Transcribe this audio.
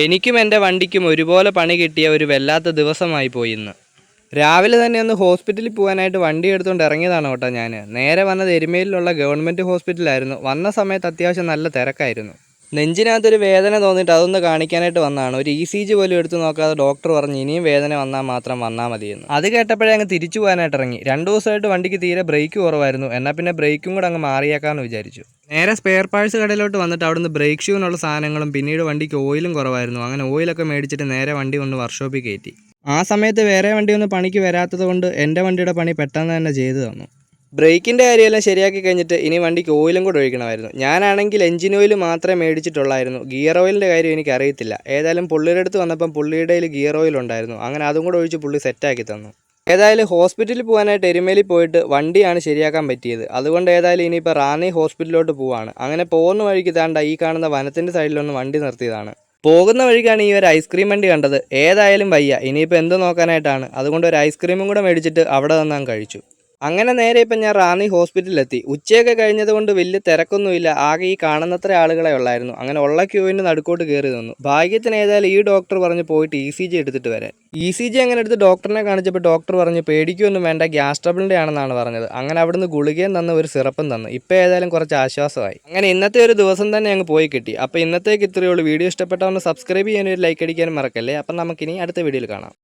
എനിക്കും എൻ്റെ വണ്ടിക്കും ഒരുപോലെ പണി കിട്ടിയ ഒരു വല്ലാത്ത ദിവസമായി പോയി ഇന്ന്. രാവിലെ തന്നെ ഒന്ന് ഹോസ്പിറ്റലിൽ പോകാനായിട്ട് വണ്ടി എടുത്തുകൊണ്ട് ഇറങ്ങിയതാണ് കേട്ടോ ഞാൻ. നേരെ വന്നത് എരുമേലിലുള്ള ഗവൺമെൻറ് ഹോസ്പിറ്റലായിരുന്നു. വന്ന സമയത്ത് അത്യാവശ്യം നല്ല തിരക്കായിരുന്നു. നെഞ്ചിനകത്തൊരു വേദന തോന്നിയിട്ട് അതൊന്ന് കാണിക്കാനായിട്ട് വന്നതാണ്. ഒരു ECG പോലും എടുത്ത് നോക്കാതെ ഡോക്ടർ പറഞ്ഞു ഇനിയും വേദന വന്നാൽ മാത്രം വന്നാൽ മതിയെന്ന്. അത് കേട്ടപ്പോഴേ അങ്ങ് തിരിച്ചു പോകാനായിട്ട് ഇറങ്ങി. 2 ദിവസമായിട്ട് വണ്ടിക്ക് തീരെ ബ്രേക്ക് കുറവായിരുന്നു. എന്നാൽ പിന്നെ ബ്രേക്കും കൂടെ അങ്ങ് മാറിയേക്കാമെന്ന് വിചാരിച്ചു. നേരെ സ്പെയർ പാർട്സ് കടയിലോട്ട് വന്നിട്ട് അവിടുന്ന് ബ്രേക്ക് ഷൂവിനുള്ള സാധനങ്ങളും പിന്നീട് വണ്ടിക്ക് ഓയിലും കുറവായിരുന്നു. അങ്ങനെ ഓയിലൊക്കെ മേടിച്ചിട്ട് നേരെ വണ്ടി കൊണ്ട് വർക്ക്ഷോപ്പിൽ കയറ്റി. ആ സമയത്ത് വേറെ വണ്ടിയൊന്നും പണിക്ക് വരാത്തത് കൊണ്ട് എൻ്റെ വണ്ടിയുടെ പണി പെട്ടെന്ന് തന്നെ ചെയ്തു തന്നു. ബ്രേക്കിൻ്റെ കാര്യമെല്ലാം ശരിയാക്കി കഴിഞ്ഞിട്ട് ഇനി വണ്ടിക്ക് ഓയിലും കൂടെ ഒഴിക്കണമായിരുന്നു. ഞാനാണെങ്കിൽ എഞ്ചിൻ ഓയിൽ മാത്രമേ മേടിച്ചിട്ടുള്ളായിരുന്നു. ഗിയർ ഓയിലിൻ്റെ കാര്യം എനിക്കറിയത്തില്ല. ഏതായാലും പുള്ളിയുടെ അടുത്ത് വന്നപ്പം പുള്ളിയുടെ കയ്യിൽ ഗിയർ ഓയിൽ ഉണ്ടായിരുന്നു. അങ്ങനെ അതും കൂടെ ഒഴിച്ച് പുള്ളി സെറ്റാക്കി തന്നു. ഏതായാലും ഹോസ്പിറ്റലിൽ പോകാനായിട്ട് എരുമേലിൽ പോയിട്ട് വണ്ടിയാണ് ശരിയാക്കാൻ പറ്റിയത്. അതുകൊണ്ട് ഏതായാലും ഇനിയിപ്പോൾ റാന്നി ഹോസ്പിറ്റലിലോട്ട് പോവാണ്. അങ്ങനെ പോകുന്ന വഴിക്ക് താണ്ട ഈ കാണുന്ന വനത്തിൻ്റെ സൈഡിലൊന്ന് വണ്ടി നിർത്തിയതാണ്. പോകുന്ന വഴിക്കാണ് ഈ ഒരു ഐസ്ക്രീം വണ്ടി കണ്ടത്. ഏതായാലും വയ്യ, ഇനിയിപ്പോൾ എന്ത് നോക്കാനായിട്ടാണ്. അതുകൊണ്ട് ഒരു ഐസ്ക്രീമും കൂടെ മേടിച്ചിട്ട് അവിടെ നിന്ന് കഴിച്ചു. അങ്ങനെ നേരെ ഇപ്പം ഞാൻ റാന്നി ഹോസ്പിറ്റലിലെത്തി. ഉച്ചയൊക്കെ കഴിഞ്ഞത് കൊണ്ട് വലിയ തിരക്കൊന്നുമില്ല. ആകെ ഈ കാണുന്നത്ര ആളുകളെ ഉള്ളായിരുന്നു. അങ്ങനെ ഉള്ള ക്യൂവിൻ്റെ നടുക്കോട്ട് കയറി നിന്നു. ഭാഗ്യത്തിന് ഏതായാലും ഈ ഡോക്ടർ പറഞ്ഞ് പോയിട്ട് ECG എടുത്തിട്ട് വരാൻ. ECG അങ്ങനെ എടുത്ത് ഡോക്ടറിനെ കാണിച്ചപ്പോൾ ഡോക്ടർ പറഞ്ഞ് പേടിക്കൊന്നും വേണ്ട, ഗ്യാസ് ട്രബിളിൻ്റെ ആണെന്നാണ് പറഞ്ഞത്. അങ്ങനെ അവിടുന്ന് ഗുളികയും തന്ന് ഒരു സിറപ്പും തന്നു. ഇപ്പോൾ ഏതായാലും കുറച്ച് ആശ്വാസമായി. അങ്ങനെ ഇന്നത്തെ ഒരു ദിവസം തന്നെ അങ്ങ് പോയി കിട്ടി. അപ്പോൾ ഇന്നത്തേക്ക് ഇത്രയേ ഉള്ളൂ. വീഡിയോ ഇഷ്ടപ്പെട്ടാൽ ഒന്ന് സബ്സ്ക്രൈബ് ചെയ്യാനും ഒരു ലൈക്ക് അടിക്കാനും മറക്കല്ലേ. അപ്പം നമുക്കിനി അടുത്ത വീഡിയോയിൽ കാണാം.